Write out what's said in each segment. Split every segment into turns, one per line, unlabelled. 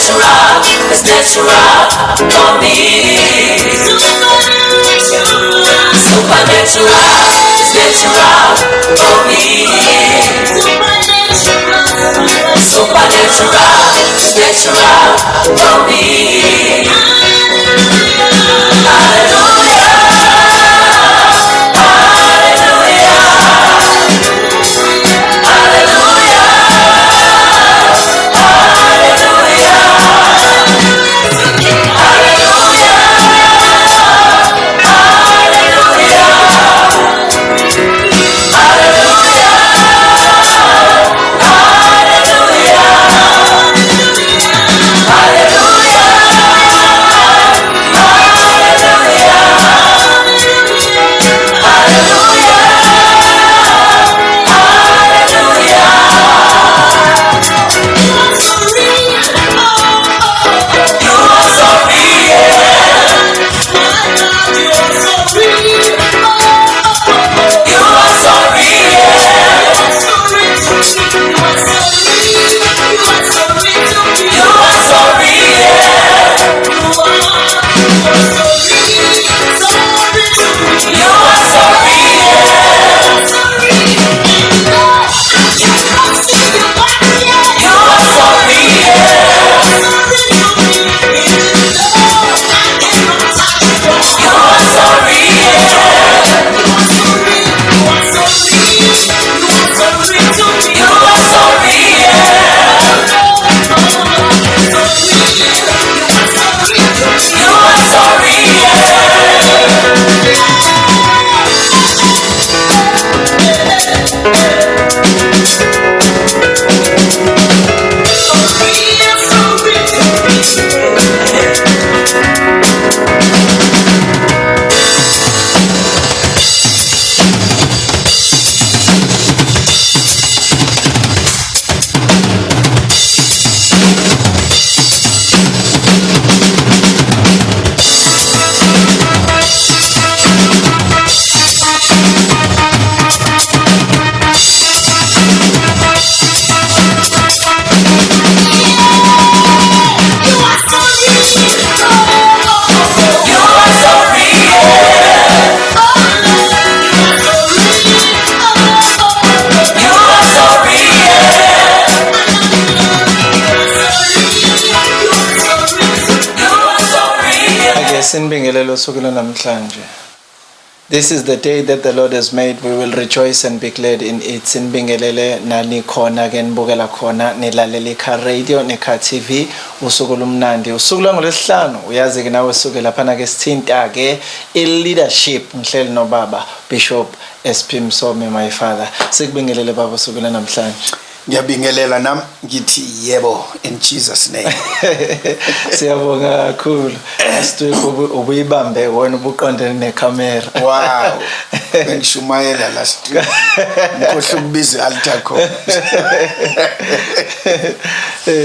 It's natural for me. Supernatural is natural for me. Supernatural is natural for me.
This is the day that the Lord has made. We will rejoice and be glad in it. Sinbingelele nani khona ke nibukela khona nilalele kha radio nekha TV usuku lumnandi. Usuku lwangolesihlanu uyazi ke nawe usuke lapha ke sithinta ke leadership ngihleli no baba Bishop SP Msomi my father. Sikubingelele baba usuku namhlanje.
Ngiyabingelela nami ngithi yebo in Jesus name.
Siyabonga kakhulu. Asithu ubuyibambe wena ubuqondene necamera.
Wow. Bengishumayela last week. Ngikhohle ukubiza altar call.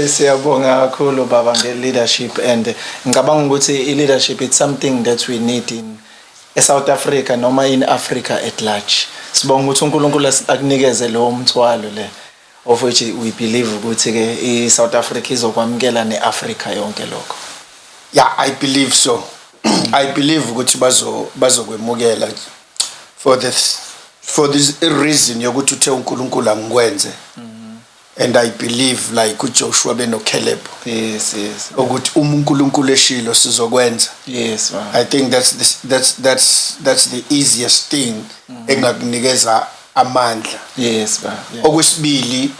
Siyabonga kakhulu baba nge-leadership and ngicabanga ukuthi i-leadership it's something that we need in South Africa noma in Africa at large. Sibonga ukuthi uNkulunkulu akunikeze lo mthwalo le. Of which we believe ukuthi ke South Africa izokwamukela neAfrica yonke lokho.
Yeah, I believe so. I believe ukuthi bazokwemukela for this reason yokuthi uthe uNkulunkulu angikwenze. And I believe like uJoshua beno Caleb.
Yes.
Ukuthi uNkulunkulu eshilo sizokwenza.
Yes.
I think that's the easiest thing engakunikeza amandla.
Yes,
okwesibili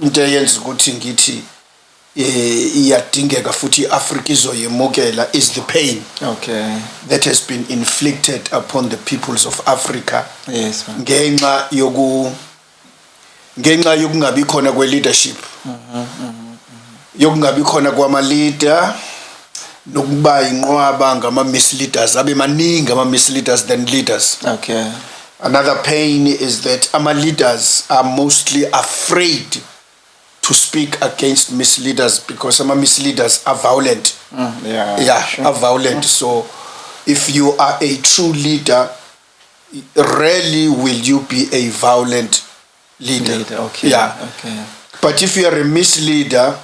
into eyenza ukuthi ngithi iyadingeka futhi iAfrica izoyemukela is the pain that has been inflicted upon the peoples of Africa.
Yes,
ngenxa yokungabi khona kwe leadership. Yokungabi khona kwama leader nokuba inqwaba ngama misleaders abe maningi ama misleaders than leaders. Another pain is that our leaders are mostly afraid to speak against misleaders because some misleaders are violent. Are violent. So if you are a true leader, rarely will you be a violent leader.
But
if you are a misleader,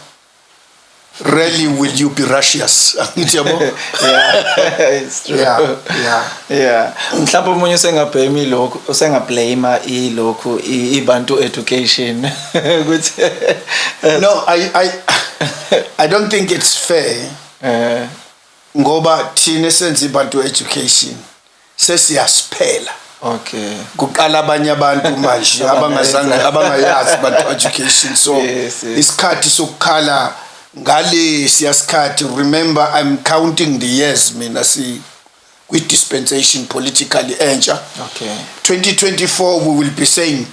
rarely will you be Russia's.
Yeah, it's true.
Yeah.
Mhlawumbe umunye usengablame lokho, usengablame ilokhu ibantu education.
No, I don't think it's fair. Ngoba thina senze ibantu education sesiyasiphela.
Okay.
Kuqala abanye abantu manje abangayazi abantu education, so isikhathi sokukhala ngale siyasikhathi. Remember, I'm counting the years mina with dispensation politically entsha.
Okay.
2024 we will be saying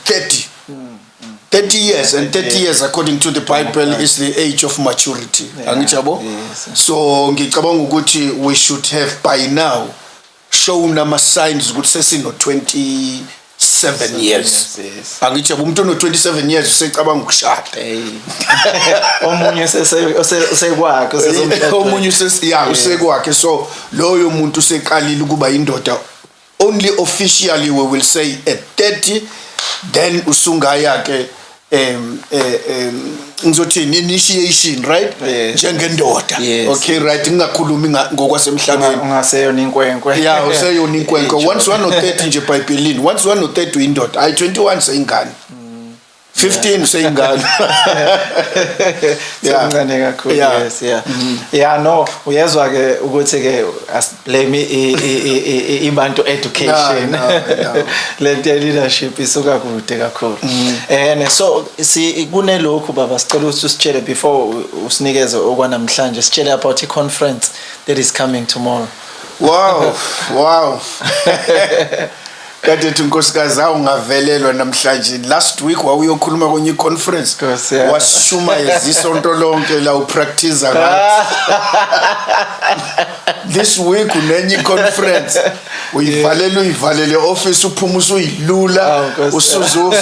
30 years, and 30 years according to the Bible is the age of maturity. Angijabo? So ngicabanga ukuthi we should have by now shown ama signs ukuthi sesino 27 years. Angijabo, umuntu no 27 years usecabanga ukushada.
Omunye usekwakhe,
omunye usekwakhe, so loyo muntu useqalile ukuba indoda. Only officially we will say at 30, then usungaya ke ngizothini initiation, right? Njengendoda. Okay, right, ngingakhulumi ngokwasemhlabeni.
Ungaseyona inkwenkwe.
Yeah, useyona inkwenkwe. Once 130 nje eBhayibhelini, once 130 uyindoda. Ay 21 seyingane. 15 seyingane.
Semncane kakhulu. Yes, yeah. Yeah, no, uyezwa ke ukuthi ke blame ibantu education. Lento leadership isuka kude kakhulu. And so kunelokhu baba sicela ukuthi usitshele before usinikeze okwanamhlanje, sitshele about a conference that is coming tomorrow.
Wow. Kade unkosikazi awungavelelwa namhlanje. Last week wawuyokhuluma kwenye conference wasishuma izisonto lonke la upractice ngathi. This week unenye conference uyivalele office uphuma usuyilula usuzo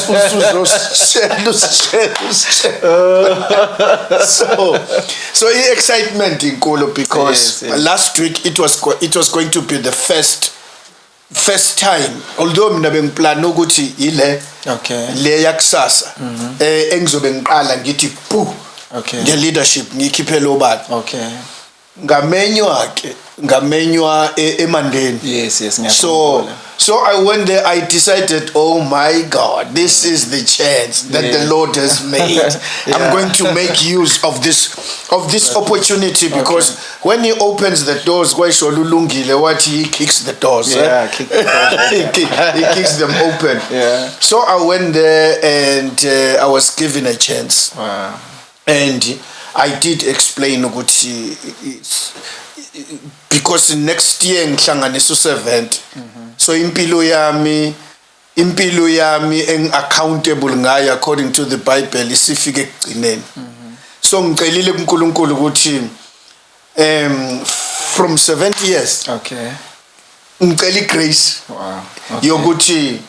so excitement inkulu because last week it was going to be the first time, although mina bengiplan ukuthi ile le yakusasa engizobe ngiqala ngithi the leadership ngikhiphe lo bani ngamenywa eMandeni.
Yes,
so I went there. I decided, oh my God, this is the chance that the Lord has made. I'm going to make use of this opportunity because when He opens the doors, he kicks the doors.
Kick the doors.
He kicks them open. So I went there and I was given a chance.
Wow.
And I did explain ukuthi because next year ngihlanganisa u7, so impilo yami accountable ngayo according to the Bible isifike ekugcineni. So ngicelile kuNkulunkulu ukuthi from 70 years ngicela igrace yokuthi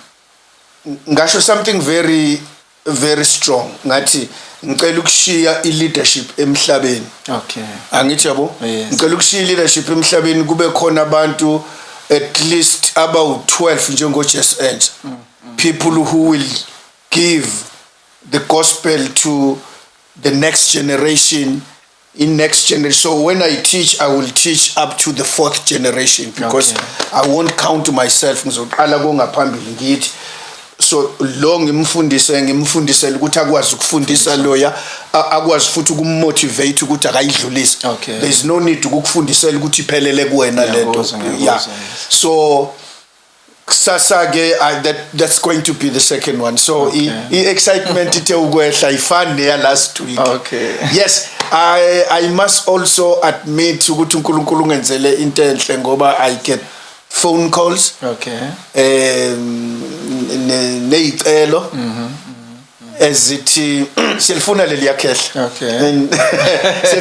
ngasho something very very strong ngathi ngicela ukushiya ileadership emhlabeni. Angithi yabo, ngicela ukushiya ileadership emhlabeni kube khona abantu at least about 12 njengo Jess Ends, people who will give the gospel to the next generation. So when I teach, I will teach up to the 4th generation because I won't count myself ngizoqala kongaphambili ngithi. So lo ngimfundisela ukuthi akwazi ukufundisa loya akwazi futhi ukummotivate ukuthi akayidlulise. There is no need ukufundisela ukuthi iphelele kuwena lento. So sasa ke that's going to be the second one. So excitement ithe ukwehla ifani neya last week. Yes, I must also admit ukuthi uNkulunkulu ungenzele into enhle ngoba I get phone calls. Neyicelo ezithi silifuna leli yakhehla.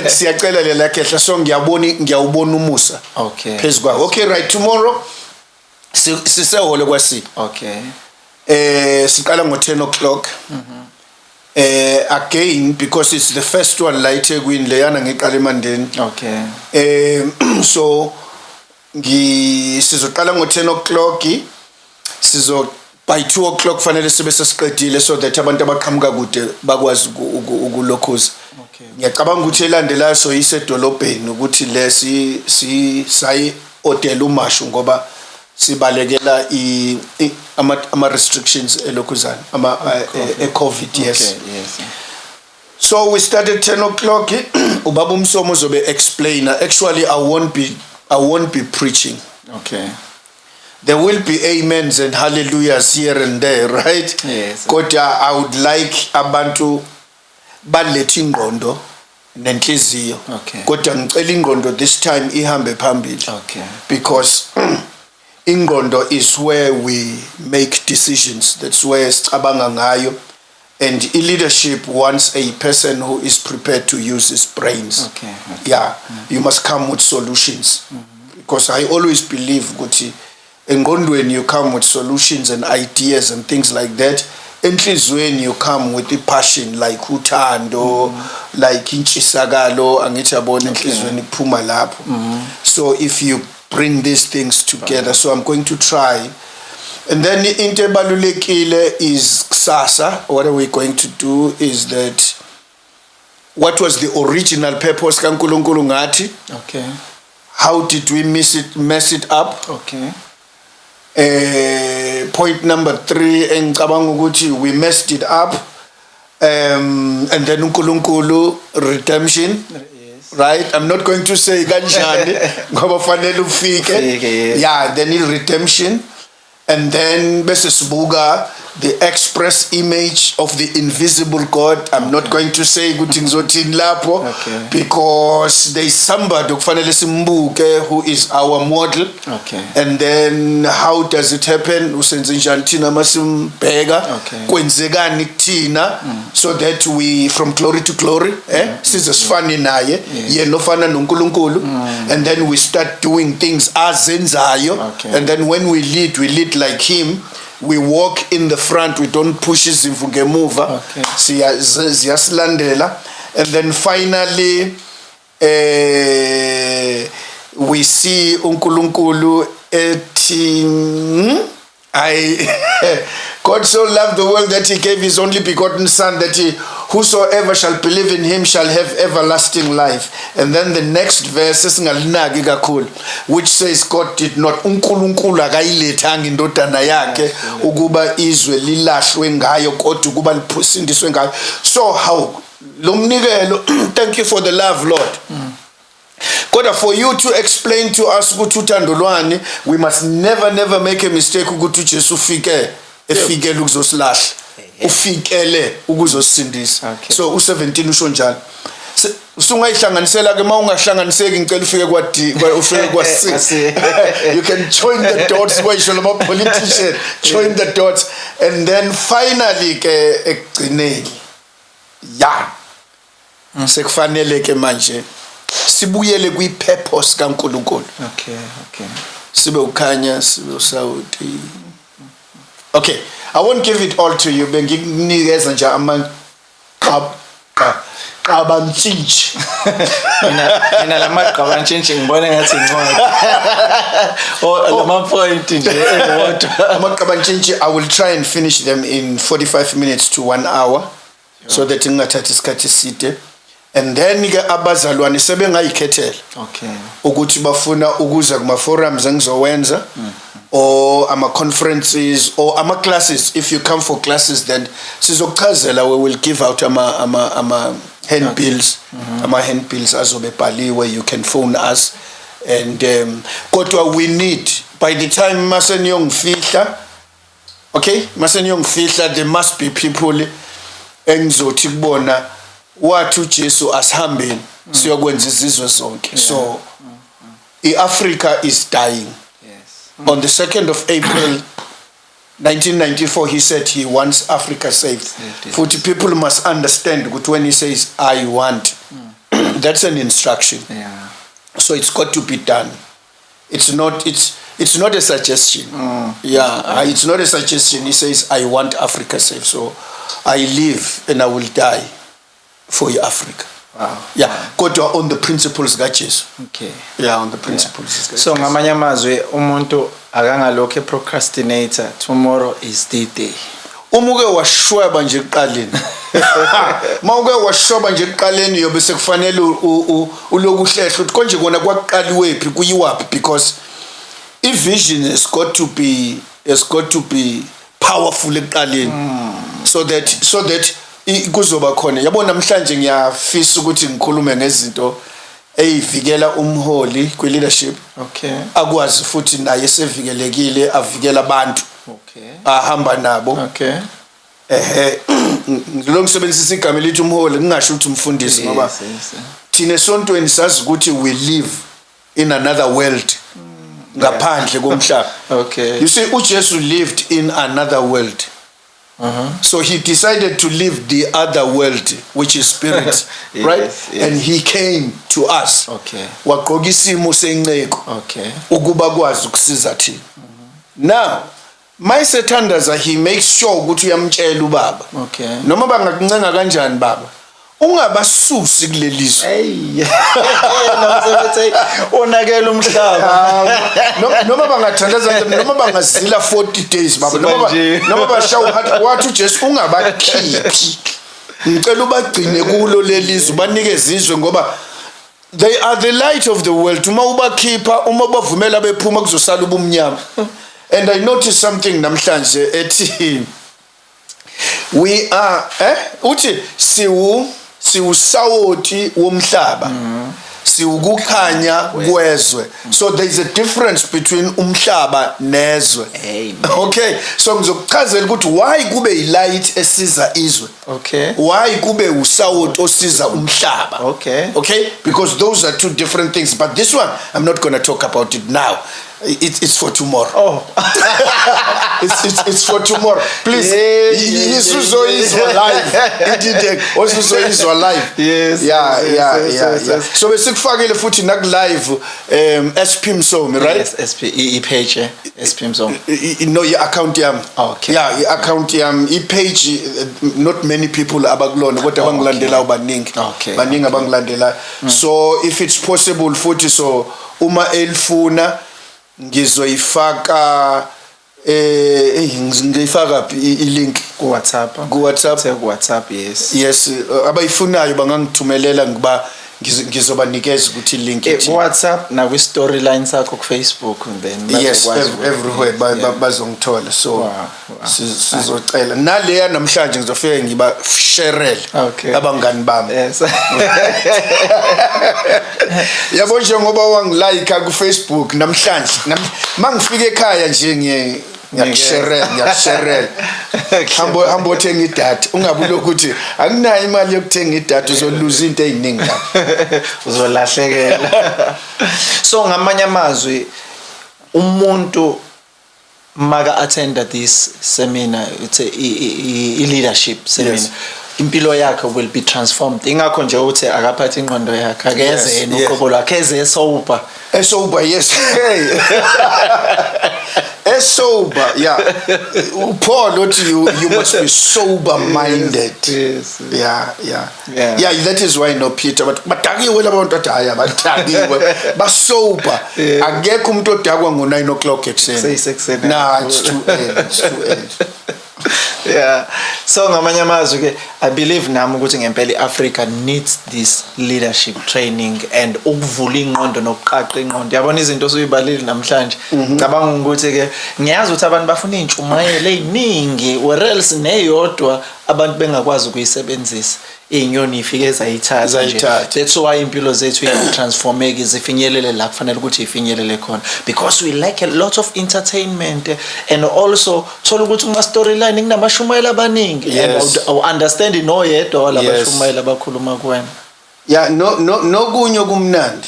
Siyacela leli yakhehla, so ngiyawubona umusa phezukwa. Right, tomorrow sisehole kwasi. Siqala ngo 10 o'clock. Again because it's the first one la eThekwini leyana ngiqala eMandeni. So sizoqala ngo 10 o'clock by 2 o'clock fanele sibe sesiqedile so that abantu abaqhamuka kude bakwazi ukulokhuza. Ngiyacabanga ukuthi elandelayo so isedolobheni ukuthi lesi sayi hotel umashu ngoba sibalekela ama restrictions elokhuzana ama COVID. Yes.
Okay, yes.
So we started 10 o'clock. Ubaba Umsomo uzobe explainer. Actually I won't be preaching.
Okay.
There will be amens and hallelujahs here and there, right?
Yes.
Kodwa I would like abantu balethe ingqondo nenhliziyo.
Okay.
Kodwa ngicela ingqondo this time ihambe phambili.
Okay.
Because ingqondo is where we make decisions. That's where sicabanga ngayo. And leadership wants a person who is prepared to use his brains.
Okay.
Yeah. You must come with solutions. Because I always believe ukuthi engqondweni you come with solutions and ideas and things like that. Enhlizweni you come with the passion like uthando, like intshisakalo angithi yabona enhlizweni kuphuma lapho. So if you bring these things together, so I'm going to try. And then into ebalulekile is kusasa. What are we going to do is that what was the original purpose kaNkulunkulu ngathi?
Okay.
How did we mess it up?
Okay.
Point number 3 engicabanga ukuthi we messed it up. And then uNkulunkulu redemption.
Yes.
Right? I'm not going to say kanjani ngoba fanele ufike. Yeah, then redemption. And then bese sibuka the express image of the invisible God. I'm not going to say ukuthi ngizothini lapho because there is somebody okufanele simbuke who is our model.
Okay.
And then how does it happen? Usenze njani thina masimbheka? Kwenzekani kuthina so that we from glory to glory, size sifane naye, yena ofana noNkulunkulu. And then we start doing things azenzayo. And then when we lead like him. We walk in the front, we don't push izimvu ngemuva. Siyasilandela. And then finally we see uNkulunkulu ethi God so loved the world that he gave his only begotten son, that whosoever shall believe in him shall have everlasting life. And then the next verse esingalinaki kakhulu, which says God did not, uNkulunkulu akayilethanga indodana yakhe ukuba izwe lilahlwe ngayo kodwa ukuba liphusindiswe ngayo. So how lo mnikelo, thank you for the love, Lord. Kodwa for you to explain to us ukuthi uthando lwani, we must never make a mistake ukuthi uJesu efikele ukuzosilahla, ufikele ukuzosindisa. So u17 usho njalo. Usungayihlanganisela ke mawungahlanganiseki ngicela ufike ufike kwa6. You can join the dots kwa isho lama politician, join the dots. And then finally ke ekugcineni sekufanele ke manje sibuyele kwi-purpose kaNkulunkulu.
Okay.
Sibe ukhanya, sibe usawuthi. Okay, I won't give it all to you. Bengikunikeza nje amaqabantshintshi.
Mina lamaqabantshintshi ngibona ngathi ngqondo. Lama point nje ewodwa.
Amaqabantshintshi I will try and finish them in 45 minutes to 1 hour. So that ngingathathi isikhathi eside. And then ke abazalwane sebengayikhethela ukuthi bafuna ukuza kuma forums engizowenza or ama conferences or ama classes. If you come for classes, then sizokuchazela, we will give out ama handbills, ama handbills azobe bhaliwe. You can phone us. And kodwa we need, by the time maseniyongifihla, there must be people engizothi kubona wathi uJesu asihambeni siyokwenza izizwe zonke. So Africa is dying. On the 2nd of April 1994 he said he wants Africa saved. Futhi people must understand that when he says I want, that's an instruction. So it's got to be done. It's not a suggestion. It's not a suggestion. He says I want Africa saved. So I live and I will die for Africa.
Wow.
Yeah, kodwa on the principles kaJesu.
Okay.
Yeah, on the principles kaJesu.
So ngamanye amazwi umuntu akangalokho procrastinator, tomorrow is the day.
Umuke washweba nje ekuqaleni. Mawuke washweba nje ekuqaleni yobe sekufanele ulokuhlehla uthi konje kona kwaqaliwe phi kuyiwaphi, because vision has got to be powerful ekuqaleni. So that kuzoba khona. Yabona namhlanje ngiyafisa ukuthi ngikhulume ngezinto eyivikela umholi kwi leadership.
Okay.
Akwazi futhi naye sevikelekile avikela abantu.
Okay.
Ahamba nabo.
Okay.
Lo ngisebenzisa igama elithi umholi ngingasho ukuthi umfundisi ngoba thina esontweni sazi ukuthi we live in another world. Ngaphandle komhlaba.
Okay.
You see, uJesu lived in another world. So he decided to live the other world, which is spirit,
yes,
right?
Yes.
And he came to us.
Okay.
Waqoka isimo senceko.
Okay.
Ukuba kwazi ukusiza thina. Now, mayisethandaza he makes sure ukuthi uyamtshela ubaba.
Okay.
Noma bangakuncenga kanjani baba, ungabasusi kulelizwe.
Hey. Nomsebenzi onakela umhlaba.
Noma bangathandaza noma bangazila 40 days baba, noma bashawu wathi uJesu ungabakhiphi. Ngicela ubagcine kulo lelizwe banikeze izwe ngoba they are the light of the world. Uma ubakhipha, uma bavumela bephuma kuzosala ubumnyama. And I noticed something namhlanje ethi we are uthi siwusawoti womhlaba, siwukukhanya kwezwe. So there is a difference between umhlaba nezwe.
Amen.
Okay, so ngizokuchazela ukuthi why kube ilight esiza izwe.
Okay.
Why kube usawoti osiza umhlaba.
Okay.
Okay, because those are two different things, but this one I'm not going to talk about it now. It's for tomorrow.
Oh.
it's for tomorrow. Please. Isuzo is alive. Indeed. Isuzo is alive.
Yes.
Yeah. So besikufakile futhi naku live SP Msomi, right?
Yes, SP page SP Msomi.
No, your account yam.
Okay.
Yeah, your account yam. Page not many people abakulona kodwa abangilandela ubaningi.
Okay.
Baningi abangilandela. So if it's possible futhi so uma elfuna ngizoyifaka ngiyifaka ilink
ku WhatsApp. WhatsApp, yes.
Abayifunayo bangangithumelela ngiba ngizobanikeza ukuthi link
WhatsApp na kwi storyline sakho ku Facebook then
yes, everywhere bazongithola. So sizocela naleya namhlanje ngizofika ngiba share abangani bami.
Yes.
Yabo njengoba wangilike ku Facebook namhlanje mangifika ekhaya nje ngiyashare hambo othenga idatha ungabulo ukuthi akunayo imali yokuthenga idatha uzoluza into eziningi
uzolahlekela. So ngamanye amazwi umuntu maka attend this seminar, it's a leadership seminar. Yes. Impilo yakhe will be transformed. Ingakho nje uthi akaphatha ingqondo yakhe akeze yena uqobo lwakhe eze sober.
Sober, yes. Hey. Sober, yeah. Paul, you must be sober minded.
Yes.
Yeah, that is why no Peter but badakiwe labantu adaya badakiwe ba sober. Akekho umuntu odakwa ngo9 o'clock ekuseni. Nah, it's too early.
Yeah. So ngamanye amazwi ke I believe nami ukuthi ngempela iAfrica needs this leadership training and ukuvula ingqondo nokuqaqa ingqondo. Yabona izinto soyibalile namhlanje. Ngicabanga ukuthi ke ngiyazi ukuthi abantu bafuna intshumayelo eziningi or else neyodwa abantu bengakwazi ukuyisebenzisa. Inyoni ifike ezayithatha nje. That's why impilo zethu transformeke zifinyelele la kufanele ukuthi ifinyelele khona, because we like a lot of entertainment and also thola ukuthi uma storyline kunabashumayela abaningi and I understand no yedwa labashumayela abakhuluma kuwena.
Yeah, no kunyo kumnandi.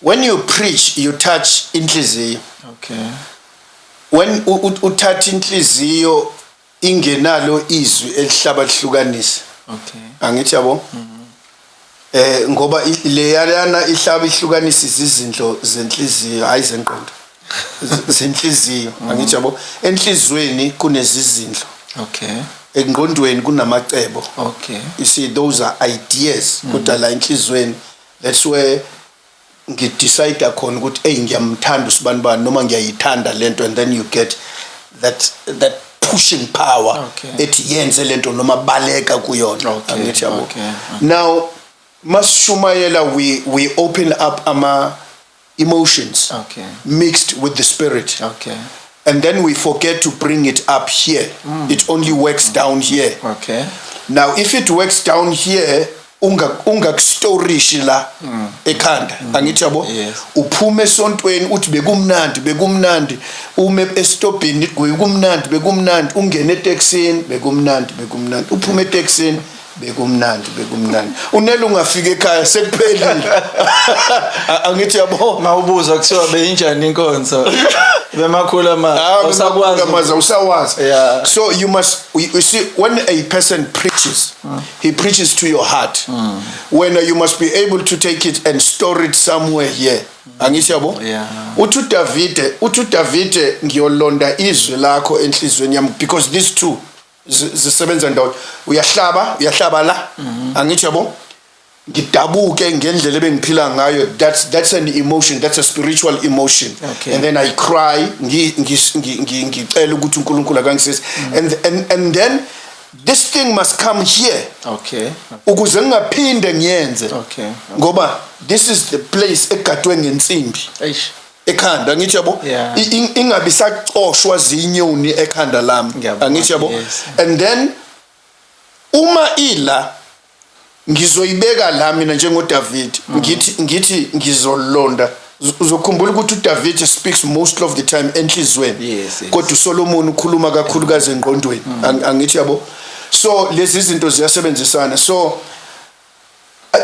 When you preach you touch inhliziyo.
Okay.
When uthatha inhliziyo ingenalo izwi elihlaba lihlukanisa.
Okay.
Angithi yabo? Ngoba leyana ihlaba ihlukanisa izindlo zenhliziyo hayi zenqondo. Zenhliziyo angithi yabo? Enhlizweni kunezizindlo.
Okay.
engqondweni kunamacebo.
Okay.
You see, those are ideas. Kodwa la enhlizweni, that's where ngidecide khona ukuthi hey ngiyamthanda usibanibani noma ngiyayithanda lento, and then you get that pushing power ethi yenze lento noma baleka kuyona.
Okay.
Now masishumayela we open up ama emotions mixed with the spirit.
Okay.
And then we forget to bring it up here. It only works down here.
Okay.
Now if it works down here, ungakustorish la ekhanda, angithi yabo, uphume esontweni uthi bekumnandi, ume estopini bekumnandi, ungene eTexini bekumnandi, uphume eTexini bekumnandi. Unele ungafika ekhaya sekuphelile. Angithi yabo,
mawubuza kuthiwa beyinjani inkonzo bemakhulu
usawazi. So you see, when a person preaches, he preaches to your heart. When you must be able to take it and store it somewhere here. Angithi yabo, uthi Davide ngiyolonda izwi lakho enhlizweni yami, because these two zisebenza ndawonye. Uyahlaba la, angithi yabo, ngidabuke ngendlela bengiphila ngayo. That's an emotion, that's a spiritual emotion. And then I cry ngicela ukuthi uNkulunkulu akangisise, and then this thing must come here. Ukuze ngingaphinde ngiyenze. Ngoba this is the place egadwe ngensimbi ekhanda, angithi yabo, ingabi sacoshwa zinyoni ekhanda lami, angithi yabo. And then uma ila ngizoyibeka la mina njengoDavid, ngithi ngizolonda. Uzokhumbula ukuthi uDavid speaks most of the time enhlizweni, kodwa uSolomon ukhuluma kakhulukazi engqondweni, angithi yabo. So lezi zinto ziyasebenzisana. So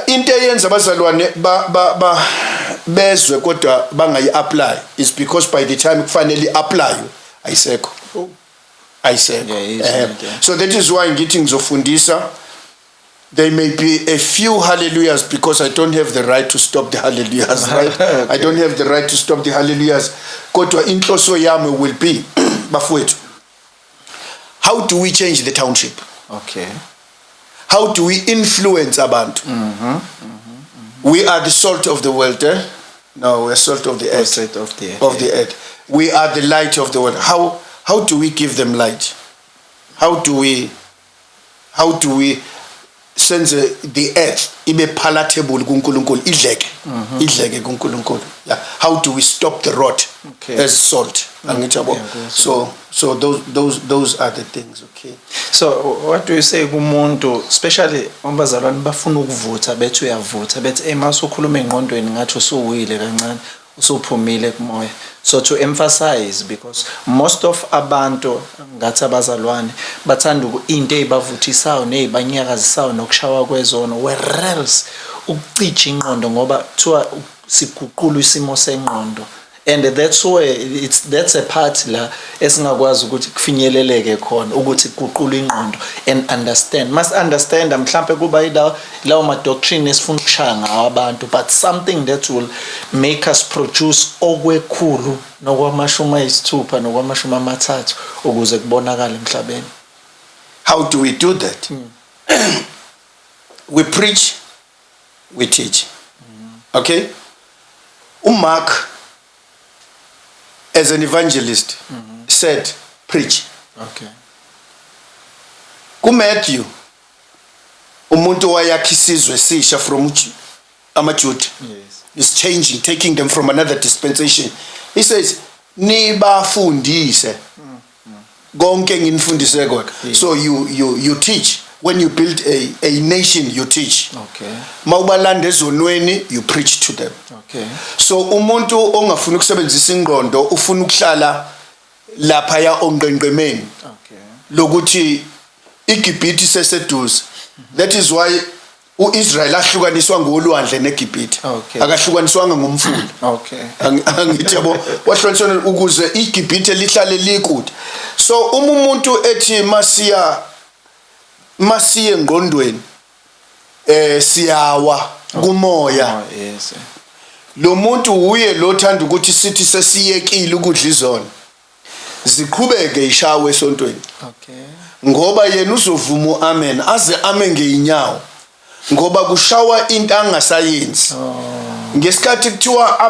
into eyenza abazalwane bezwe kodwa bangayi apply is because by the time kufanele apply ayisekho. So that is why ngithi ngizofundisa. There may be a few hallelujahs because I don't have the right to stop the hallelujahs, right? I don't have the right to stop the hallelujahs. Kodwa inhloso yami will be, bafowethu, how do we change the township? How do we influence abantu? We are the salt of the world, eh? No, we are salt of the earth. Of the earth. We are the light of the world. How do we give them light? How do we sense the earth ibe palatable kuNkulunkulu, idleke kuNkulunkulu? How do we stop the rot as salt? So those are the things.
So what do you say kumuntu, especially abazalwane bafuna ukuvutha bethi uyavutha bethi emasokhuluma engqondweni ngathi usuwile kancane usuphumile kumoya? So to emphasize, because most of abantu ngathi abazalwane bathanda into ezibavuthisayo nezibanyakazisayo nokushawa kwezono, whereas ukucija ingqondo ngoba kuthiwa siguqula isimo sengqondo, and that's where that's a part la esingakwazi ukuthi kufinyeleleke khona ukuthi kuguqula ingqondo and must understand mhlambe kuba lawo ma doctrine esifuna ukushaya ngawo abantu, but something that will make us produce okwekhulu nokwamashumi ayisithupha nokwamashumi amathathu ukuze kubonakala emhlabeni.
How do we do that? We preach, we teach. Okay? Mark, as an evangelist, said, preach. Matthew, umuntu wayakhisizwe sisha from amaJuda, is changing, taking them from another dispensation. He says, nibafundise konke nginifundise kwakhe. So you teach. When you build a nation, you teach. Mawubalanda ezonweni, you preach to them. So umuntu ongafuna ukusebenzisa ingqondo ufuna ukuhlala lapha ya onqenqemeni lokuthi iGibhithe seseduze. That is why uIsrael ahlukaniswa ngolwandle neGibhithe, akahlukaniswanga ngomfula. Angithi yabo, wahlukaniswa ukuze iGibhithe lihlale likude. So umuntu ethi masiye ngqondweni siyawa kumoya. Lo muntu uye lo thanda ukuthi sithi sesiyekile ukudla izona. ziqhubeke ishawe esontweni.
Okay.
Ngoba yena uzovuma amen aze ame ngeinyawo ngoba kushawa into angasayenzi. Ngesikhathi kuthiwa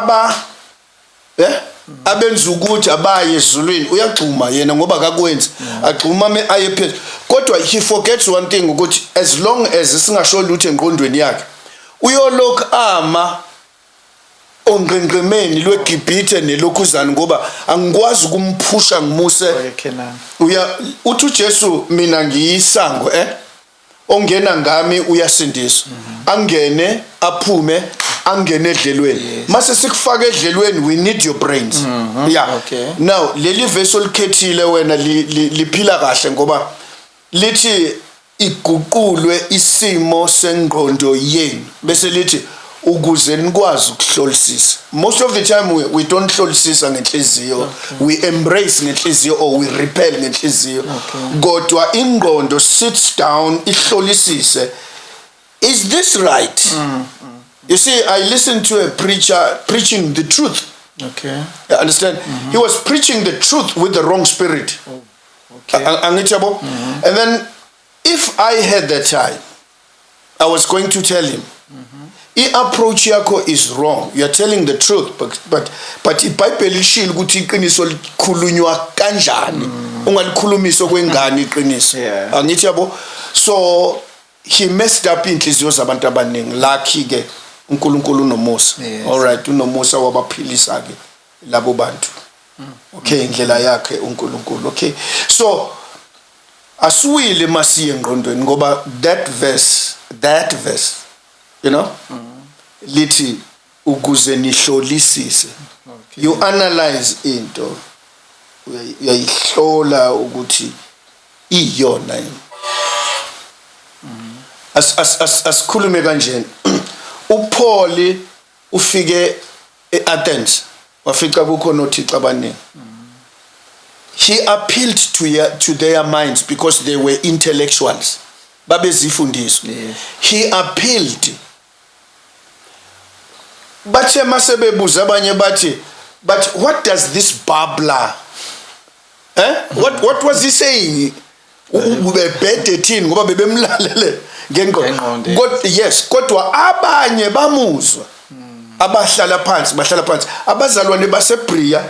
abenza ukuthi abaye ezulwini uyagxuma yena ngoba akakwenzi agxuma aye phezulu kodwa he forgets one thing ukuthi as long as singasho lutho engqondweni yakhe uyolokhu ongqengqemeni lweGibhithe nelokhuzana ngoba angikwazi ukumphusha ngimuse uthi uJesu mina ngiyisango ongena ngami uyasindiswa angene aphume angene edlelweni mase sikufaka edlelweni we need your brains.
Okay.
Now leli verse olikhethile wena liphila kahle ngoba lithi iguqulwe isimo sengqondo yenu bese lithi ukuze nikwazi ukuhlolisisa. Most of the time we don't hlolisisa ngenhliziyo, we embrace ngenhliziyo or we repel ngenhliziyo. Kodwa ingqondo sits down ihlolisise, is this right? You see, I listened to a preacher preaching the truth.
Okay.
You understand? He was preaching the truth with the wrong spirit.
Okay.
And then if I had the time, I was going to tell him, I-approach yakho is wrong. You are telling the truth, but iBhayibheli lishilo ukuthi iqiniso likhulunywa kanjani. Ungalikhulumisa kwengane iqiniso. Angithi yabo. So he messed up inhliziyo zabantu abaningi. Lucky ke uNkulunkulu unomusa. All right, unomusa wabaphilisa ke labo bantu. Okay, indlela yakhe uNkulunkulu. Okay. So asiwile masiye engqondweni ngoba that verse, you know, lithi ukuze nihlolisise. You analyze into, uyayihlola ukuthi iyona yini. Asikhulume kanjeni. uPaul ufike eAthens wafica kukhona oThixo abaningi. He appealed to their minds because they were intellectuals. Babezifundiswa. He appealed. Bathe masebebuza abanye bathi, but what does this babbler? What was he saying? Ubebhedethini ngoba bebemlalele ngenqondo. Yes, kodwa abanye bamuzwa. Abahlala phansi, abazalwane baseBriya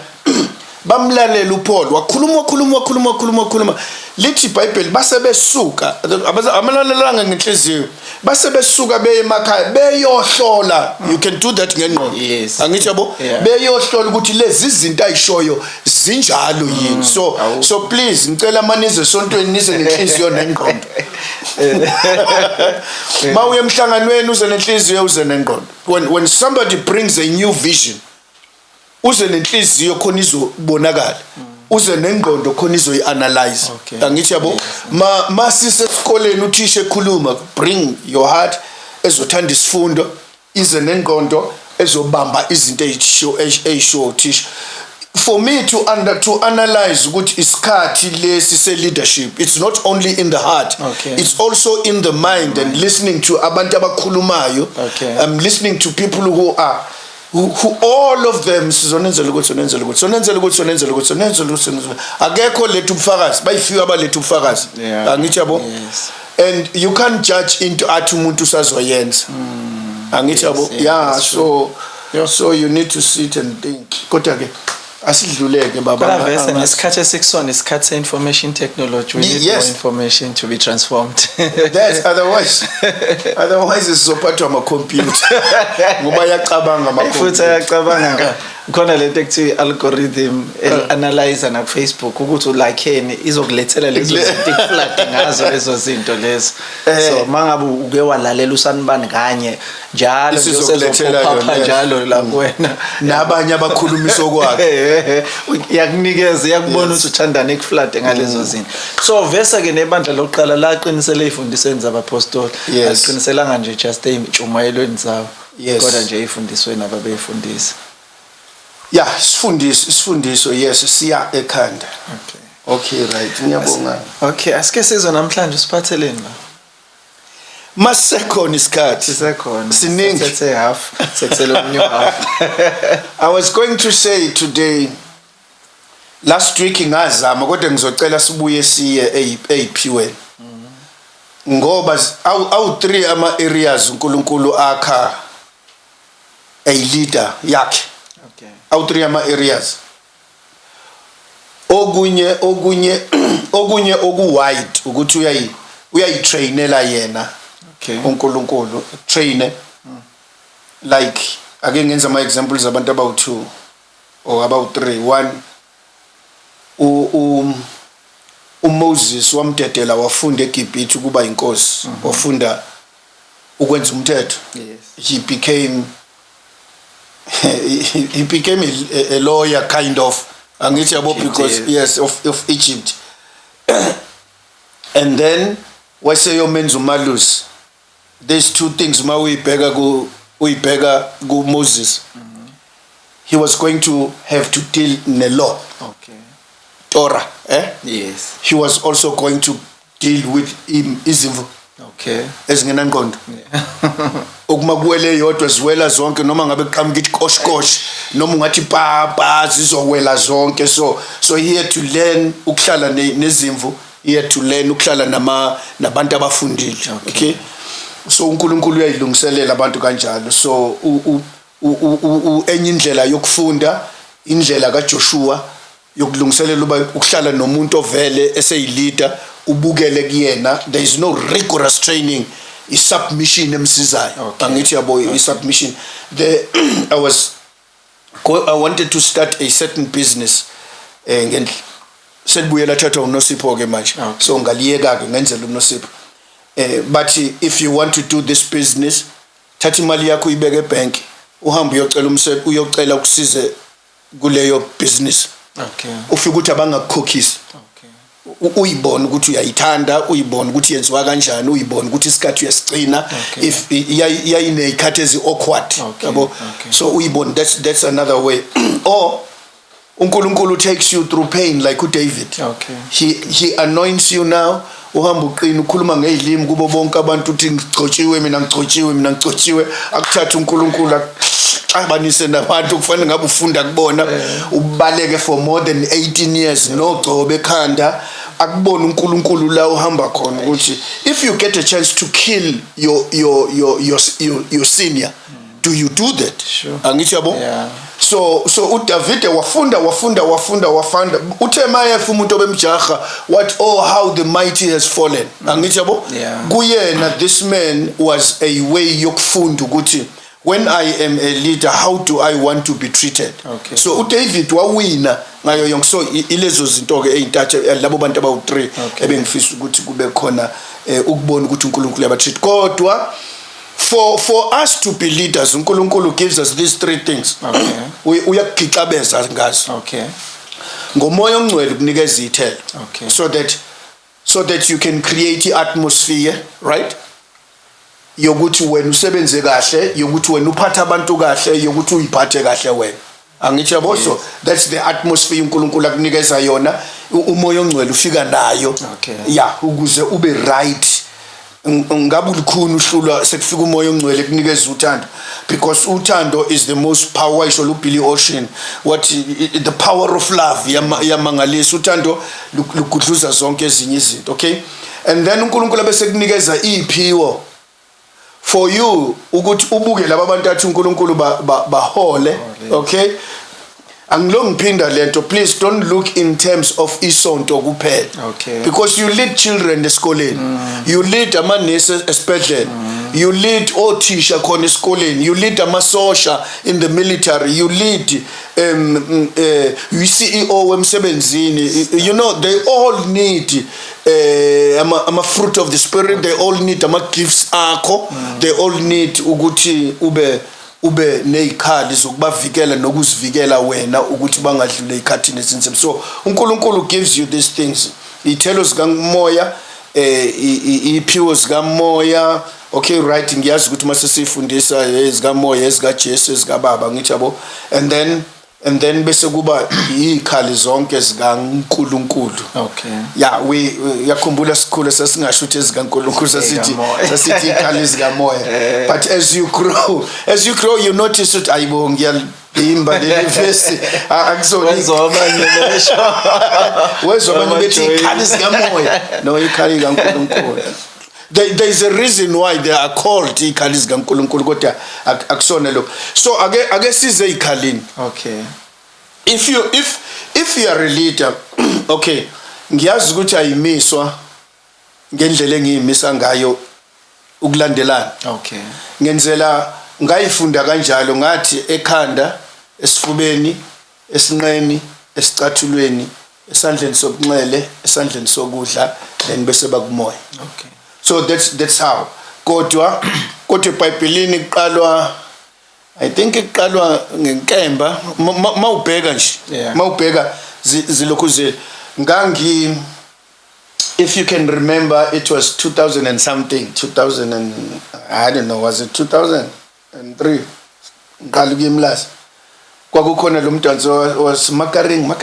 bamlalela uPaul wakhuluma lithi iBhayibheli base besuka abalalelanga ngenhliziyo base besuka beye emakhaya beyohlola. You can do that ngengqondo.
Yes.
Angithi yabo beyohlola ukuthi lezi izinto ayishoyo zinjalo yini. So please ngicela manize esontweni nize nenhliziyo nengqondo. Mawuye emhlanganweni uze nenhliziyo uze nengqondo. When somebody brings a new vision uze nenhliziyo khona izobonakala. Uze nengqondo khona izoyianalyze. Angithi yabo masise esikoleni uthisha ekhuluma bring your heart ezothanda isifundo ize nengqondo ezobamba izinto eyisho uthisha. For me to analyze ukuthi isikhathi lesi se leadership, it's not only in the heart, it's also in the mind and listening to abantu abakhulumayo. I'm listening to people who all of them sizonenzela ukuthi akekho lethu ubufakazi bayifika abalethu ubufakazi. Angithi yabo. And you can't judge into athi umuntu usazoyenza. Angithi yabo. So you need to sit and think. Kodwa ke asidluleke baba.
Vese nesikhathi esikusona isikhathi se-information technology, we need more information to be transformed.
That's otherwise isizophathwa ama-computer ngoba yacabanga
ama-computer. Futhi ayacabanga khona lento ekuthiwa i-algorithm analyzer na Facebook ukuthi ulakheni izokulethela lezo zinto iflat ngazo lezo zinto lezo. So mangabe uke walalela usanibani kanye njalo usezopha njalo la kuwena
nabanye abakhulumisa kwakhe
yakunikeza yakubona ukuthi uthandana ekuflat ngalezo zinto. So vesa ke nebandla lokuqala laqinisele ifundisweni zabapostoli aqiniselanga nje just emtshumayelweni zawo kodwa nje ifundisweni ababeyifundisa.
Isifundiso yes siya ekhanda. Okay right ngiyabonga.
Okay asike sizwe namhlanje siphatheleni la.
Masekhona isikhathi siningi
sethe half sekusele umunye half.
I was going to say today last week ngazama kodwa ngizocela sibuye siye eyiphiweni ngoba awu 3 ama areas uNkulunkulu akha a leader yakhe.
Okay.
Awu 3 ama areas okunye oku wide ukuthi uyayitrainela yena.
Okay.
uNkulunkulu train like ake ngenza ama examples abantu about 2 or about 3. 1 uMoses wamdedela wafunda eGibhithe kuba inkosi wafunda ukwenza umthetho.
Yes.
He became a lawyer kind of angithi yabo because yes of Egypt. And then waseyomenza uMalusi. There's 2 things ma uyibheka ku Moses. He was going to have to deal in the law.
Okay.
Torah,
Yes.
He was also going to deal with izimvu.
Okay.
Ezingenangqondo. Ukuma kuwele yodwa ziwela zonke noma ngabe qhamuka ithi koshkosh noma ungathi papa zizowela zonke so he had to learn ukuhlala nezimvu. He had to learn ukuhlala nabantu abafundile. Okay. So uNkulunkulu uyayilungiselela abantu kanjalo. So enye indlela yokufunda indlela kaJoshua yokulungiselela ukuhlala nomuntu ovele eseyilida ubukele kuyena. There is no rigorous training. Is submission emsizayo. Angithi yabo is submission. I wanted to start a certain business selibuyela thatha uNosipho ke manje. So ngaliyeka ke ngenzela uNosipho. But if you want to do this business thatha imali yakho uyibeke ebank uhamba uyocela ukusize kuleyo business.
Okay.
Ufika ukuthi abangakukhokhisi.
Okay.
Uyibona ukuthi uyayithanda, uyibona ukuthi yenziwa kanjani, uyibona ukuthi isikhathi uyasicina. If yayine ikhathi ezi awkward yabo. So uyibona that's another way. Or uNkulunkulu takes you through pain like uDavid.
Okay.
He anoints you now. Uhamba uqina ukhuluma ngezilimi kubo bonke abantu uthi ngigcotshiwe mina ngigcotshiwe akuthatha uNkulunkulu axabanise nabantu kufanele ngabe ufunda kubona ubaleke for more than 18 years nogcobe ekhanda akubona uNkulunkulu la uhamba khona ukuthi if you get a chance to kill your senior do you do that?
Sure.
Angithi yabo?
Yeah.
So uDavid wafunda uthe mayefu umuntu obemjaha what how the mighty has fallen. Angithi yabo?
Yeah.
Kuyena this man was a way yokufunda ukuthi when I am a leader how do I want to be treated.
Okay.
So uDavid wawina ngayo yonke so ilezo zinto ke ezintathu labo bantu abawu3 ebengifisa ukuthi kube khona ukubona ukuthi uNkulunkulu uyaba-treat kodwa for us to be leaders uNkulunkulu gives us these 3 things.
Okay.
Uyakugixabeza ngazo.
Okay.
Ngomoya ongcwele kunikeza izithelo.
Okay.
So that you can create the atmosphere, right? Yokuthi wena usebenze kahle, yokuthi wena uphatha abantu kahle, yokuthi uyiphathe kahle wena. Angithi yabo so that's the atmosphere uNkulunkulu akunikeza yona umoya ongcwele ufika nayo.
Okay.
Yeah, ukuze ube right. Ngabe ulikhuni uhlulwa sekufika umoya ongcwele kunikeza uthando because uthando is the most power isho luBilly Ocean what the power of love yamangalisa uthando lugudluza zonke ezinye izinto. Okay. And then uNkulunkulu bese kunikeza iphiwo for you ukuthi ubuke laba bantu athi uNkulunkulu bahole. Okay. Angilongiphinda lento please don't look in terms of isonto kuphela.
Okay.
Because you lead children esikoleni. You lead amanesi esibhedlela. You lead othisha khona esikoleni. You lead amasosha in the military. You lead CEO wemsebenzini. You know they all need ama fruit of the spirit. They all need ama gifts akho. They all need ukuthi ube nezikhali zokubavikela nokuzivikela wena ukuthi bangadlule ikhathini ezinzima. So uNkulunkulu gives you these things. Ithelo zikamoya iphiwo zikamoya. Okay, right, ngiyazi ukuthi mase sifundisa ezikamoya ezikaJesu ezikababa ngithi yabo. And then and then bese kuba ikhali zonke zikaNkulunkulu.
Okay.
Yeah, yakhumbula sikhule sasingasho ukuthi ezikaNkulunkulu sasithi ikhali zikamoya. But as you grow you notice that ayibo ngiyalibimba leli verse wezobanye bethi ikhali zikamoya no ikhali zikaNkulunkulu. There is a reason why they are called ikhali zikaNkulunkulu kodwa akusona lokho. So ake size ikhalini.
Okay.
If you are a leader, okay, ngiyazi ukuthi ayimiswa ngendlela engiyimisa ngayo ukulandelana.
Okay.
Ngenzela ngayifunda kanjalo ngathi ekhanda, esifubeni, esinqeni, esicathulweni, esandleni sokunxele, esandleni sokudla, then bese bakumoya.
Okay.
So that's how. Kodwa eBhayibhelini kuqalwa I think iqalwa ngenkemba mawubheka nje. Mawubheka zilokhu if you can remember it was 2000 and something 2000 and I don't know was it 2003 ngiqala ukuyimlaza kwakukhona lo mdanso was Macarena.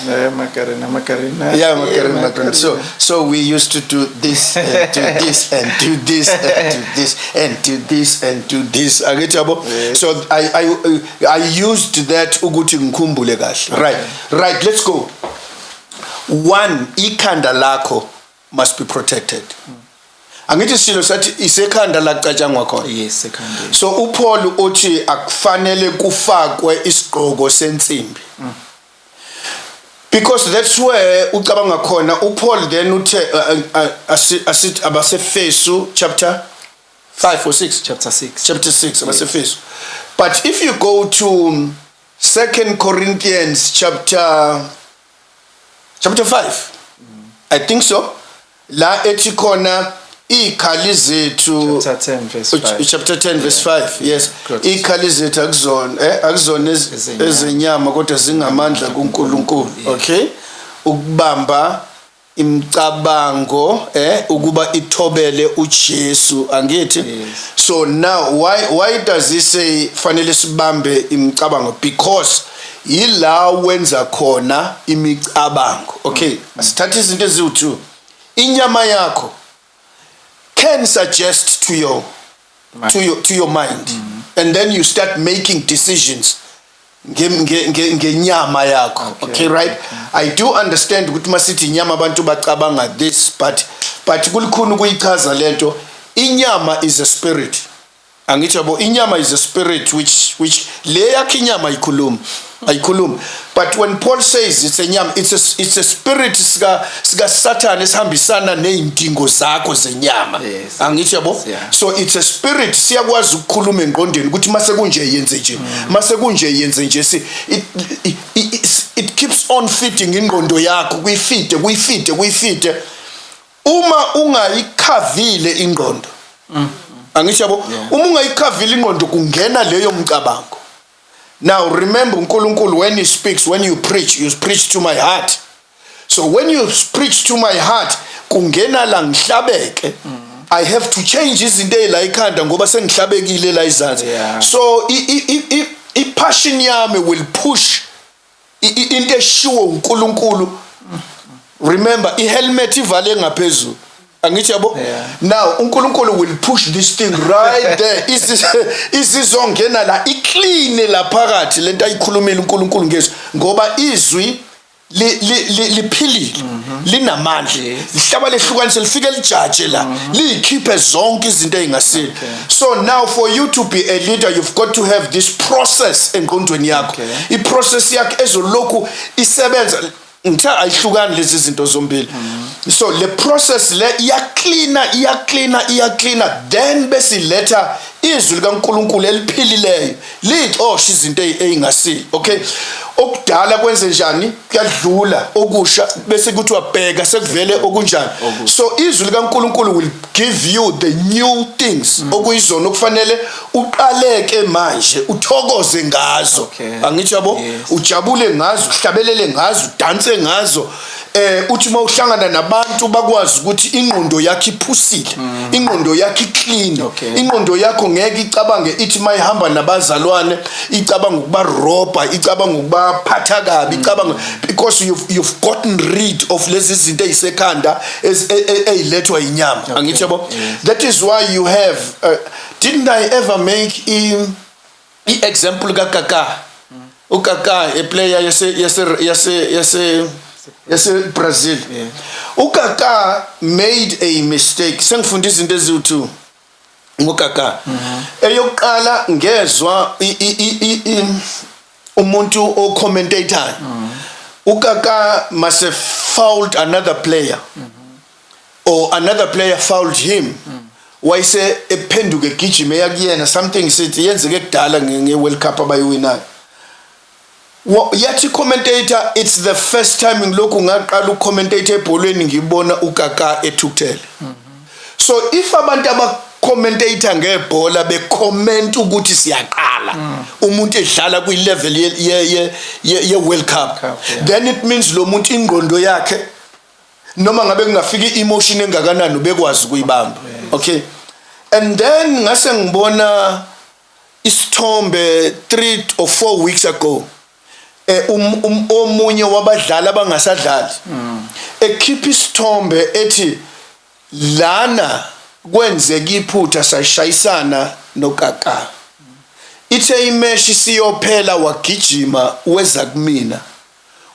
Yeah, Macarena. So we used to do this and do this and do this and do this and do this and do this. So I used that ukuthi ngikhumbule kahle. Right, let's go. One, ikhanda lakho must be protected. Angithi silo sathi isekhanda lacatshangwa khona.
Yes, ekhanda.
So uPaul uthi akufanele kufakwe isigqoko sensimbi. Because that's where ucabanga khona uPaul then uthe asithi abasefesu chapter 5 or 6.
Chapter 6
abasefesu. But if you go to 2 Corinthians chapter 5, I think so. La ethi khona ikhali zethu chapter 10 verse 5. Yes, ikhali zethu akuzona ezenyama kodwa zingamandla kuNkulunkulu. Okay, ukubamba imicabango ukuba ithobele uJesu angithi. So now why does he say fanele sibambe imicabango? Because yila wenza khona imicabango. Okay, asithathe izinto eziwu2. Inyama yakho can suggest to your mind, and then you start making decisions ngenyama yakho. Okay, right? I do understand ukuthi masithi inyama abantu bacabanga this, but kulikhona ukuyichaza lento. Inyama is a spirit. Angithi yabo inyama is a spirit which le yakhe inyama ayikhuluma. But when Paul says it's a nyama, it's a spirit sika Satan esihambisana neindingo zakho zenyama. Angithi yabo. So it's a spirit siyakwazi ukukhuluma engqondweni ukuthi mase kunje yenze nje. Mase kunje yenze nje. It keeps on fitting ingqondo yakho kuyifite. Uma ungayikhavile ingqondo. Angithi yabo uma ungayikhavile ingqondo kungena leyo mcabango. Now remember uNkulunkulu when he speaks, when you preach to my heart. So when you preach to my heart kungena la ngihlabeke. I have to change izinto ezila ikhanda ngoba sengihlabekile la izansi. So I passion yami will push into eshiwo uNkulunkulu. Remember ihelmet ivale ngaphezulu. Angithi yabo. Now uNkulunkulu will push this thing right there. Isizongena la iclean la phakathi lento ayikhulumela uNkulunkulu ngezo ngoba izwi liphilile linamandla lihlaba lehlukanise lifike lijaje la likhiphe zonke izinto ezingasile. So now for you to be a leader you've got to have this process engqondweni yakho. I process yakho ezolokhu isebenza ngitha ayihlukani lezi zinto zombili. So the process le iyacleana then bese letha izwi likaNkulunkulu eliphilileyo lixosha izinto ezingasile. Okay, okudala kwenze njani kuyadlula okusha bese kuthi wabheka sekuvele okunjani. So izwi likaNkulunkulu will give you the new things okuyizona okufanele uqaleke manje uthokoze ngazo. Angithi yabo ujabule ngazo uhlabelele ngazo udanse ngazo uthi mawuhlangana nabantu bakwazi ukuthi ingqondo yakhe iphusile, ingqondo yakhe clean, ingqondo yakho ngeke icabange ithi mayihamba nabazalwane icabanga ukuba robber, icabanga ukuba phatha kabi, icabanga because you've gotten rid of lezi zinto ezisekhanda ezilethwa inyama. Angithi yabo? That is why you have didn't I ever make example kaKaka? uKaka a player yase Brazil. uKaka made a mistake. Sengifunde izinto eziwu2 ngoKaka. Eyokuqala ngezwa umuntu o commentator. uKaka must have fouled another player. Or another player fouled him. Wayise ephenduke gijime yakuyena something sithi yenzeke kudala ngeWorld Cup abayiwinayo. Yathi commentator, it's the first time ngilokhu ngaqala ukucommentator ebholweni ngibona uKaka ethukuthele. So if abantu abacommentator ngebhola becomment ukuthi siyaqala umuntu edlala kwi-level ye-World Cup, then it means lo muntu ingqondo yakhe noma ngabe kungafika emotion engakanani ubekwazi ukuyibamba. Okay, and then ngase ngibona isithombe 3 or 4 weeks ago omunye wabadlali abangasadlali ekhipha isithombe ethi lana kwenzeka iphutha sashayisana noKaka, ithe imeshi siyophela wagijima weza kumina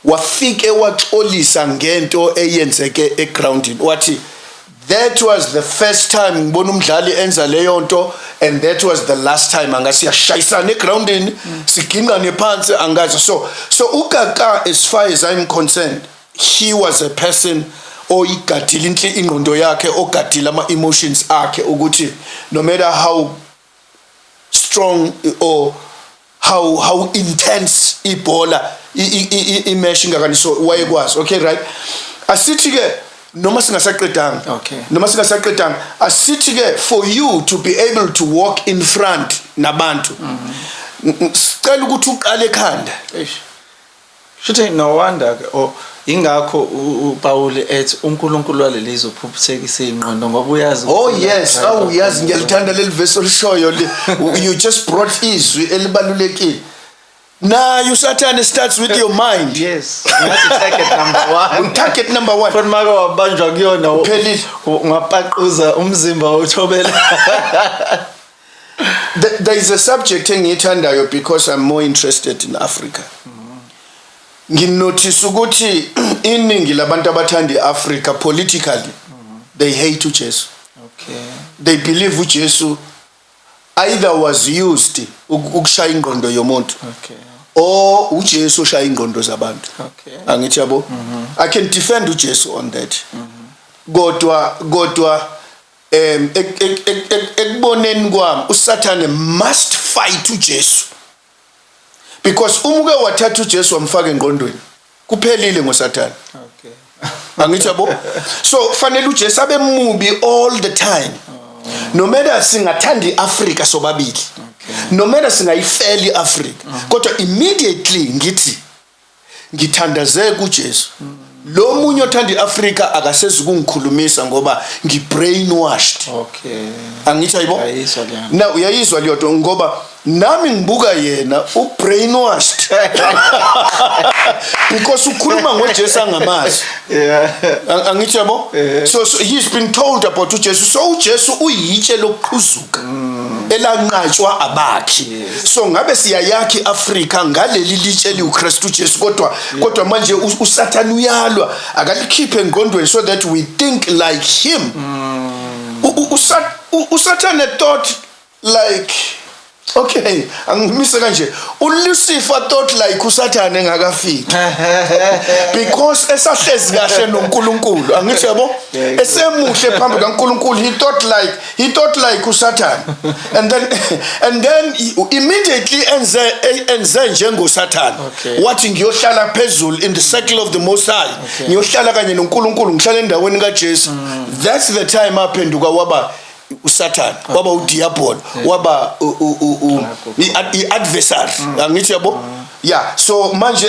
wafike waxolisa ngento eyenzeke egroundini wathi that was the first time ngibona umdlali enza leyo nto, and that was the last time angasiyashayisana egroundini sigingqane phansi angazi. So uKaka, as far as I'm concerned, he was a person oyigadile ingqondo yakhe, ogadile ama emotions akhe ukuthi no matter how strong or how intense ibhola imesh ingakani so wayekwazi. Okay, right? Asithi ke noma singasaqedanga, noma singasaqedanga, asithi ke for you to be able to walk in front nabantu sicela ukuthi uqale ekhanda.
Shouldn't no wonder or ingakho uPaul ethi uNkulunkulu walelizwe uphuphukisa ingqondo ngoba uyazi.
Oh yes, uyazi ngiyalithanda leli verse olishoyo you just brought izwi elibalulekile. Now you Satan starts with your mind.
Yes. That's target number 1.
Target number 1.
Kodwa maka wabanjwa kuyona ungapaquza umzimba uthobela.
There is a subject engithandayo because I'm more interested in Africa. Nginotice ukuthi iningi labantu abathanda iAfrica politically they hate uJesu.
Okay.
They believe uJesu either was used ukushaya ingqondo yomuntu.
Okay.
Or uJesu ushaya ingqondo zabantu.
Okay.
Angithi yabo? I can defend uJesu on that. Godwa ekuboneni kwami uSathane must fight uJesu. Because umuke wathatha uJesu wamfaka engqondweni kuphelile ngoSathane.
Okay.
Angithi yabo? So fanele uJesu abe mubi all the time. No matter singathanda iAfrica sobabili. No matter singayifela iAfrica. Kodwa immediately ngithi ngithandazeka uJesu. Lo munye othanda iAfrica akasezi kungikhulumisa ngoba ngibrainwashed.
Okay.
Angithi ayibo?
Uyayizwa leyo.
Na uyayizwa leyo nto ngoba nami ngibuka yena ubrainwashed. Because ukhuluma ngoJesu angamazi.
Yeah.
Angithi yabo? So he's been told about uJesu. So uJesu uyitshe lokuqhuzuka. Elanqatshwa abakhi. So ngabe siyayakhi iAfrica ngaleli litshe liuKristu uJesu kodwa manje uSathane uyalwa akalikhiphe engqondweni so that we think like him. uSathane thought like, okay, angimise kanje uLucifer thought like uSathane engakafiki because esahlezi kahle noNkulunkulu. Angithi yabo? Esemuhle phambi kaNkulunkulu he thought like uSathane. And then immediately enze njengoSathane. Wathi ngiyohlala phezulu in the circle of the Most High. Ngiyohlala kanye noNkulunkulu ngihlala endaweni kaJesu. That's the time aphenduka waba uSatan, waba udiabol, waba i-adversary. Angithi yabo? Yeah, so manje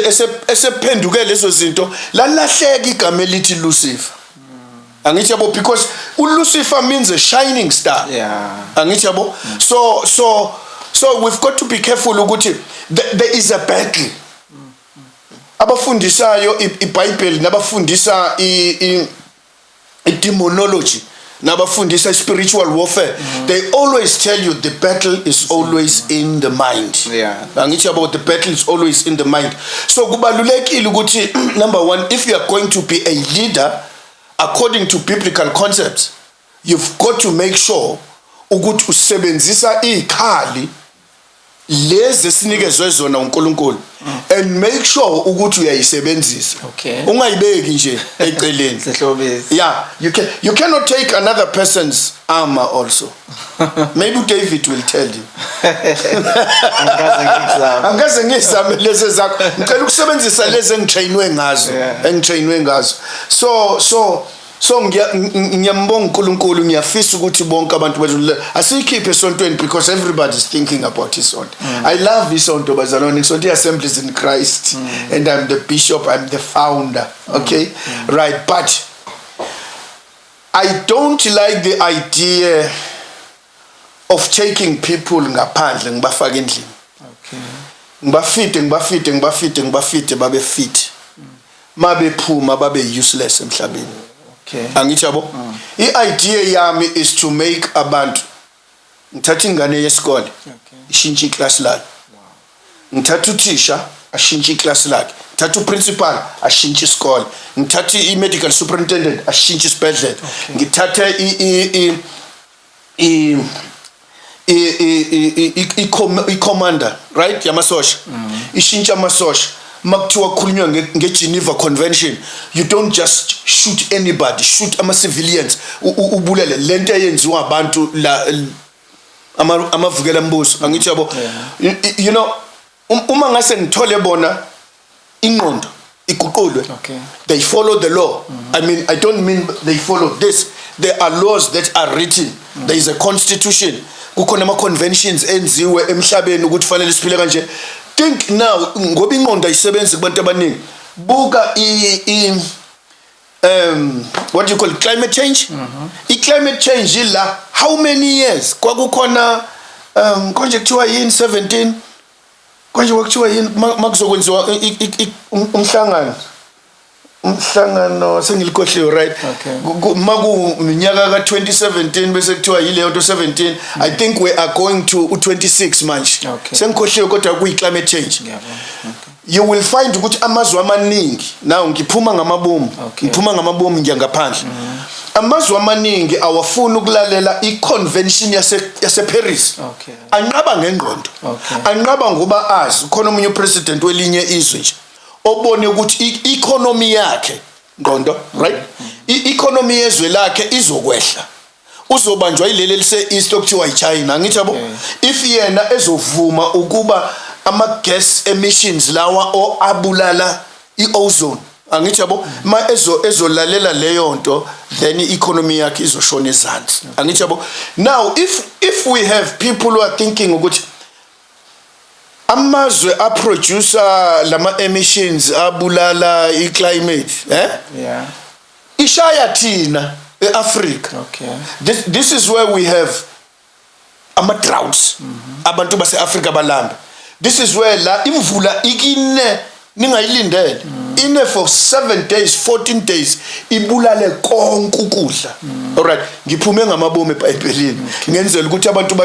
esephenduke lezo zinto lalahleka igama elithi Lucifer. Angithi yabo, because uLucifer means a shining star.
Yeah.
Angithi yabo? So we've got to be careful ukuthi there is a battle. Abafundisayo iBhayibheli nabafundisa i-demonology nabafundisa spiritual warfare, they always tell you the battle is always in the mind.
Yeah.
Angithi about the battle is always in the mind. So kubalulekile ukuthi number one, if you are going to be a leader according to biblical concepts, you've got to make sure ukuthi usebenzisa ikhali lezi esinikezwe zona uNkulunkulu, and make sure ukuthi uyayisebenzisa.
Okay.
Ungayibeki nje eceleni. Yeah, you cannot take another person's armor also. Maybe David will tell you. Angaze ngizame lezi zakho. Ngicela ukusebenzisa lezi engitrainwe ngazo. So ngiyambonga uNkulunkulu, ngiyafisa ukuthi bonke abantu bethu asikhiphe esontweni, because everybody is thinking about isonto. I love isonto bazalwane. Isonto Assemblies in Christ, and I'm the bishop, I'm the founder. Okay? Right, but I don't like the idea of taking people ngaphandle ngibafaka endlini.
Okay.
Ngibafite babe fit. Mabephuma babe useless emhlabeni.
Okay.
Angithi yabo? I-idea yami is to make abantu ngithatha ingane yesikole ishintshe iclass lakhe. Ngithatha uthisha ashintshe iclass lakhe. Ngithatha uprincipal ashintshe isikole. Ngithatha i-medical superintendent ashintshe isibhedlela. Ngithatha i-commander, right, yamasosha. Ishintsha amasosha. Makuthiwa khulunywa ngeGeneva Convention, you don't just shoot anybody, shoot ama-civilians ubulele lento eyenziwa abantu la amavukela mbuso. Angithi yabo, you know, uma ngase ngithole bona ingqondo iguqulwe, they follow the law. I mean, I don't mean they follow this. There are laws that are written. There is a constitution. Kukhona ama-conventions enziwe emhlabeni ukuthi fanele siphile kanje. Think now, ngoba ingqondo ayisebenzi kubantu abaningi. Buka what do you call it? Climate change? I-climate change ila how many years? Kwakukhona konje kuthiwa yini 17? Konje kwakuthiwa yini makuzokwenziwa umhlangano sengilikhohliwe, right? Maku minyaka ka2017 bese kuthiwa yileyo to 17. I think we are going to 26 manje. Sengikhohliwe kodwa kuyi climate change. You will find ukuthi amazwe amaningi, now ngiphuma ngamabomu ngiya ngaphandle. Amazwe amaningi awafuna ukulalela i-convention yase Paris. Anqaba ngengqondo. Anqaba ngoba azi khona umunye president welinye izwe nje obone ukuthi i-economy yakhe ngqondo, right? I-economy yezwe lakhe izokwehla. Uzobanjwa yileli lise East okuthiwa iChina. Ngithi yabo, if yena ezovuma ukuba ama-gas emissions lawa abulala i-ozone, angithi yabo, ma ezolalela leyo nto, then i-economy yakhe izoshona ezansi. Angithi yabo. Now if we have people who are thinking ukuthi amazwe aproducer lama emissions abulala i-climate,
Yeah.
ishaya thina eAfrica. This is where we have ama-droughts. Abantu base-Africa balamba. This is where la imvula ikine ningayilindele. Ine for 7 days, 14 days ibulale konke ukudla. Alright, ngiphume ngamabomu eBhayibhelini ngenzela ukuthi abantu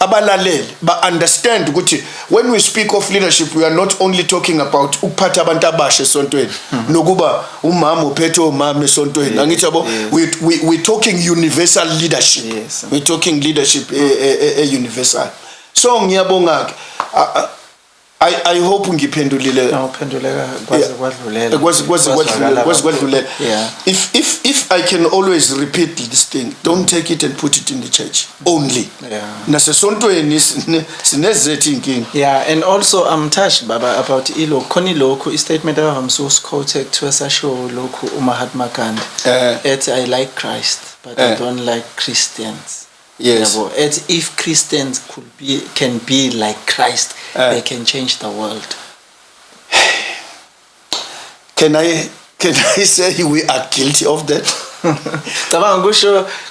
abalaleli ba-understand ukuthi when we speak of leadership, we are not only talking about ukuphatha abantu abasha esontweni nokuba umama uphethe omama esontweni. Angithi yabo, we talking universal leadership. We talking leadership universal. So ngiyabonga ke, I hope ngiphendulile.
Uphenduleka kwazi
kwadlulela. If I can always repeat this thing, don't take it and put it in the church only. Nasesontweni sinezethu inkinga.
Yeah, and also I'm touched baba about khona lokho istatement abavamisa usiquote kuthiwa sasho lokho uMahatma Gandhi ethi I like Christ. but I don't like Christians.
Yes.
As if Christians can be like Christ, they can change the world.
Can I say we are guilty of that?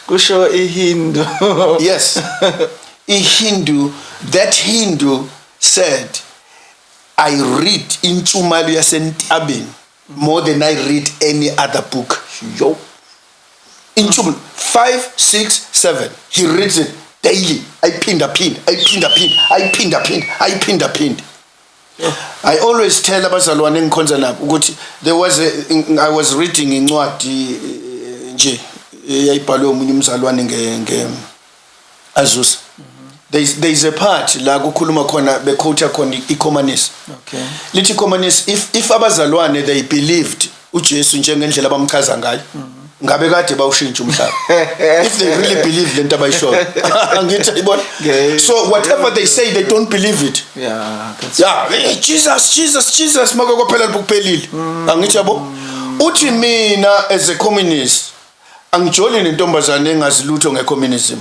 Kusho Hindu.
Yes. That Hindu said, I read in Chumalu Yasentabin more than I read any other book. Yo. In Chumalu, 5, 6, 7. He reads it daily. I pinned. I always tell abazalwane ngikhonza nabo ukuthi I was reading incwadi nje eyayibhalwe umunye umzalwane nge Azusa. There's a part la kukhuluma khona bequote khona iCommunis.
Okay.
Lithi iCommunis if abazalwane they believed uJesu njengendlela abamchaza ngayo ngabe kade bawushintsha umhlaba. If they really believe lento abayishoyo. Angithi ibona. So whatever they say they don't believe it.
Yeah.
Jesus makokuphela kuphelile. Angithi yabo. Uthi mina as a communist angijoli nentombazane engazilutho ngecommunism.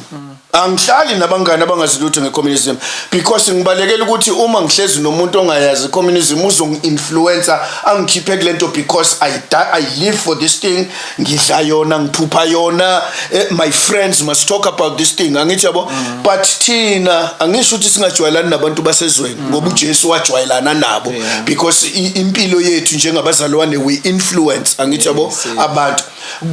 Angihlali nabangani abangazilutho ngecommunism because ngibalekela ukuthi uma ngihlezi nomuntu ongayazi communism uzongi-influencer angikhiphe kulento because I live for this thing, ngidla yona ngiphupha yona, my friends must talk about this thing. Angithi yabo. But thina angisho ukuthi singajwayelani nabantu basezweni ngoba uJesu wajwayelana nabo because impilo yethu njengabazalwane we influence angithi yabo abantu.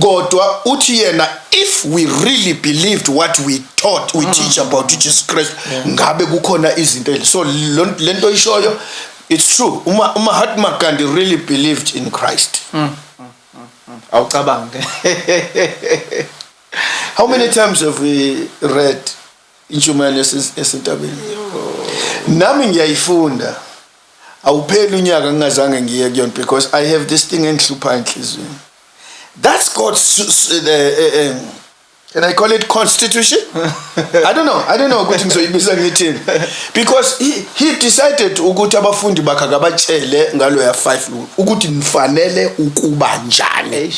Kodwa uthi yena if we really believed what we taught, we teach about Jesus Christ, ngabe kukhona izinto. So lento ishoyo, it's true. Mahatma Gandhi really believed in Christ.
Awucabange.
How many times have we read Intshumayelo Yasentabeni? Nami ngiyayifunda. Awupheli unyaka ngingazange ngiye kuyona because I have this thing enhlupha enhlizweni. That's God's can I call it constitution? I don't know ukuthi ngizoyibiza ngithini. Because he decided ukuthi abafundi bakhe akabatshele ngalo ya 5 ukuthi nifanele ukuba njani.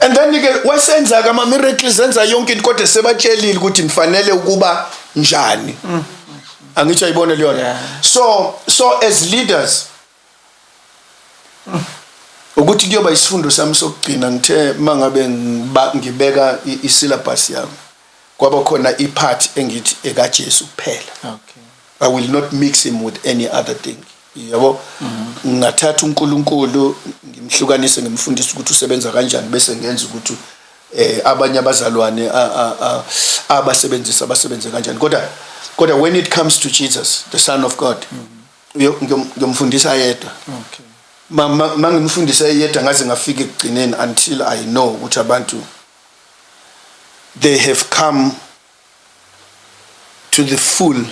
And then wasenza ama miracles enza yonke into kodwa sebatshelile ukuthi nifanele ukuba njani. Angithi ayibone leyona. So as leaders ukuthi kuyoba isifundo sami sokugcina ngithe mangabe ngibeka isyllabus yami kwaba khona ipart engithi ekaJesu kuphela.
Okay.
I will not mix him with any other thing. Yabo ngathatha uNkulunkulu ngimhlukanise ngimfundisa ukuthi usebenza kanjani bese ngenza ukuthi abanye abazalwane abasebenze kanjani. Kodwa when it comes to Jesus, the Son of God, ngiyomfundisa yedwa.
Okay.
Mangimfundisa yedwa ngaze ngafika ekugcineni until I know ukuthi abantu they have come to the full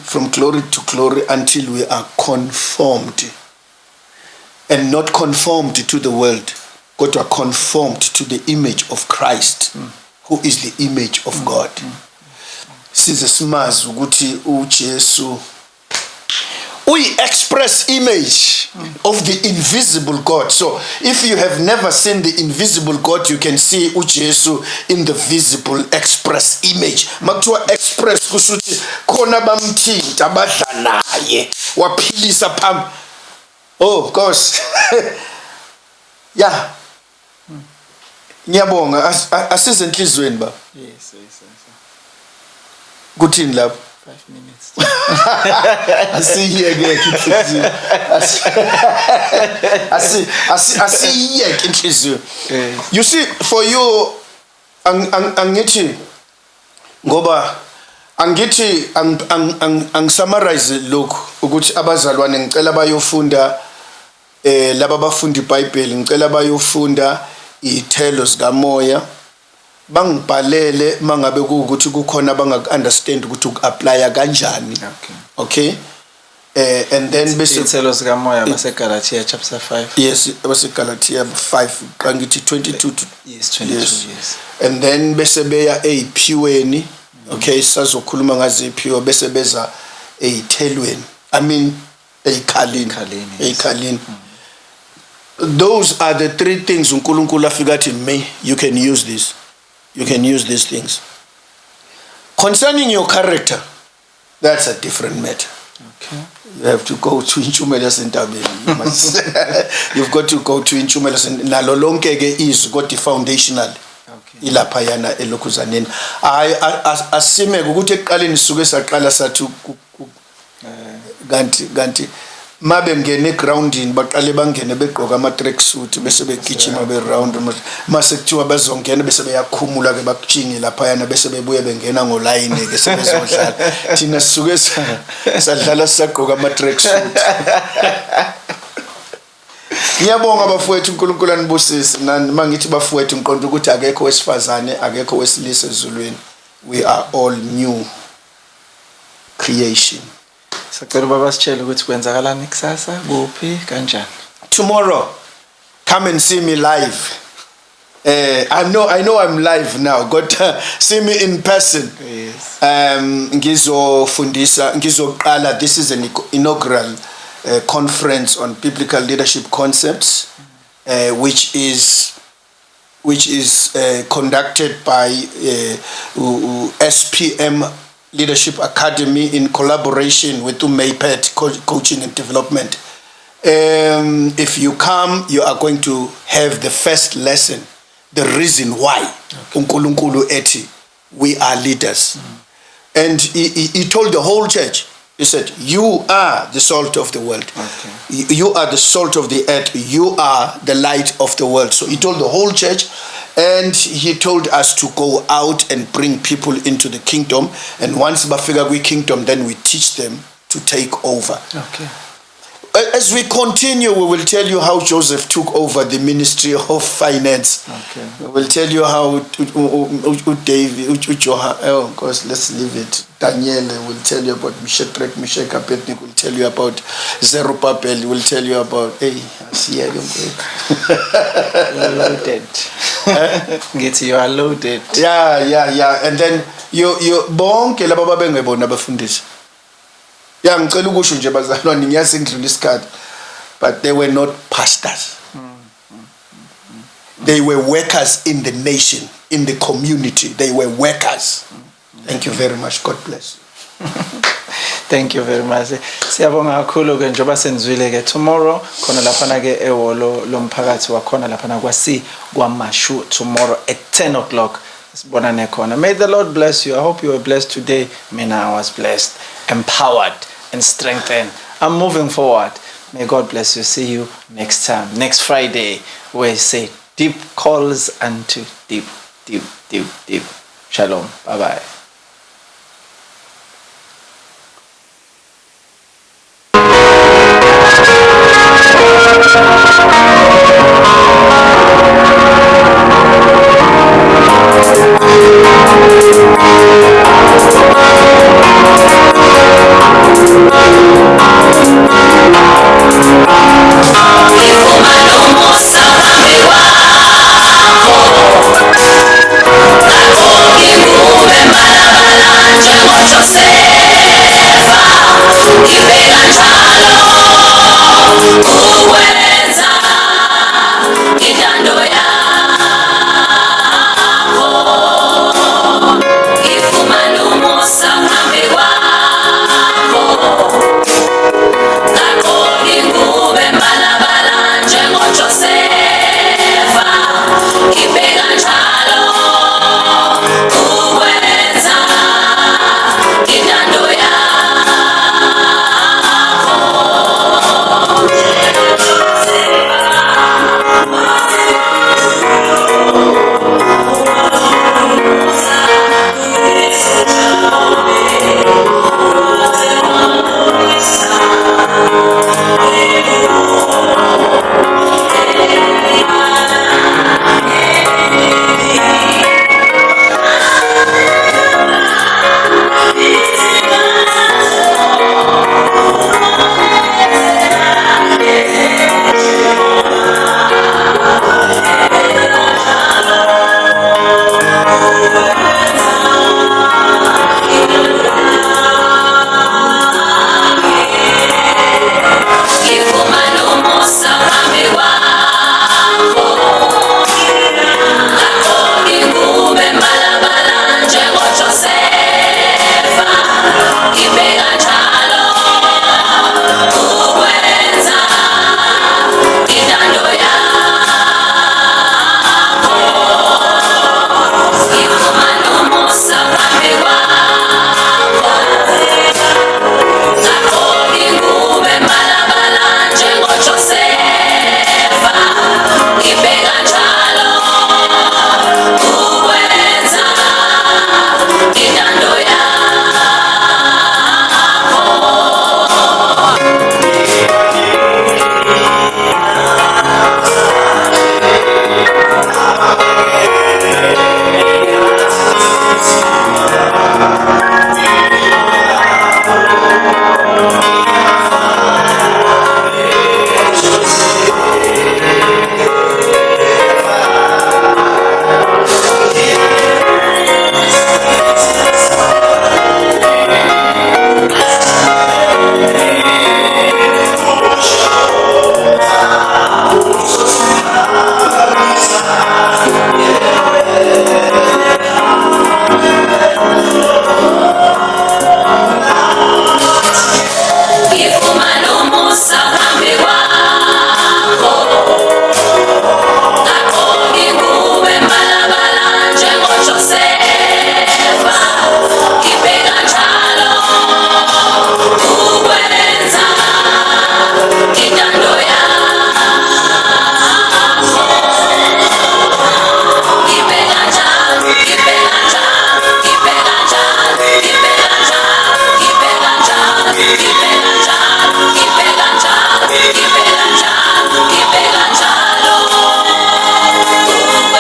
from glory to glory until we are conformed, and not conformed to the world but are conformed to the image of Christ, who is the image of God. Size simazi ukuthi uJesu express image of the invisible God. So if you have never seen the invisible God, you can see uJesu in the visible express image. Makuthiwa express kusuthi khona bamthinta badla naye waphilisa phambi. Oh of course. Yeah. Ngiyabonga asize enhlizweni ba.
Yes.
Kuthini lapho?
5 minutes.
Asiyeke inhliziyo. Asiyeke inhliziyo. You see, for you angithi ngoba angithi summarize lokhu ukuthi abazalwane ngicela bayofunda laba bafundi iBhayibheli ngicela bayofunda ithelo zikamoya. Bangibhalele mangabe ukuthi kukhona banga-understand ukuthi uku-applya kanjani. Okay. And then bese
ithelo zikamoya baseGalatia chapter 5.
Yes, baseGalatia 5 qangithi 22 to
yes 22 yes.
And then bese beya eyiphiweni. Okay, sazokhuluma ngazo iphiwo bese beza eyithelweni. I mean eyikhaleni. those are the three things uNkulunkulu afika athi me, you can use this. You can use these things. Concerning your character, that's a different matter.
Okay.
You have to go to Inchumela Sentabeni. You've got to go to Inchumela Sentabeni. Nalo lonke ke is got the foundational.
Okay.
Ilaphayana elokhuzaneni. Asime ukuthi eqaleni suke saqala sathi ganti mabe ngene egroundini baqale bangene begqoka ama track suit bese begijima be round mase kuthiwa bazongena bese beyakhumula ke bakujinge laphayana bese bebuye bengena ngoline ke sebezodlala thina sisuke sadlala sisagqoka ama track suit. Ngiyabonga bafowethu uNkulunkulu anibusise mangithi bafowethu ngiqonda ukuthi akekho wesifazane akekho wesilisa ezulwini. We are all new creation.
Sacela baba sitshele ukuthi kwenzakalani kusasa kuphi kanjani.
Tomorrow come and see me live. I know I'm live now. Got see me in person.
Yes.
Ngizoqala. This is an inaugural conference on biblical leadership concepts, which is conducted by SPM Leadership Academy in collaboration with Maypet Coaching and Development. If you come, you are going to have the first lesson, the reason why uNkulunkulu ethi we are leaders. And he told the whole church, he said, you are the salt of the world.
Okay.
You are the salt of the earth. You are the light of the world. So he told the whole church, and he told us to go out and bring people into the kingdom. And once bafika kwi kingdom, then we teach them to take over.
Okay.
As we continue, we will tell you how Joseph took over the Ministry of Finance.
Okay.
We will tell you how David, of course, let's leave it. Daniel will tell you about Meshach, Abednego will tell you about Zerubbabel, will tell you about, hey, I see you.
You're loaded. You are loaded.
Yeah. And then you bonke laba babengebona abafundisi. Yeah, ngicela ukusho nje bazalwane ngiyasindlula isikhathi, but they were not pastors. They were workers in the nation, in the community. They were workers. Thank you very much. God bless you.
Thank you very much. Siyabonga kakhulu ke njoba senizwile ke tomorrow khona lapha ke eholo lomphakathi wakhona lapha kwasi kwaMashu tomorrow at 10 o'clock. Sibonane khona. May the Lord bless you. I hope you were blessed today. Mina I was blessed, empowered and strengthened. I'm moving forward. May God bless you. See you next time. Next Friday we say deep calls unto deep. Shalom. Bye-bye.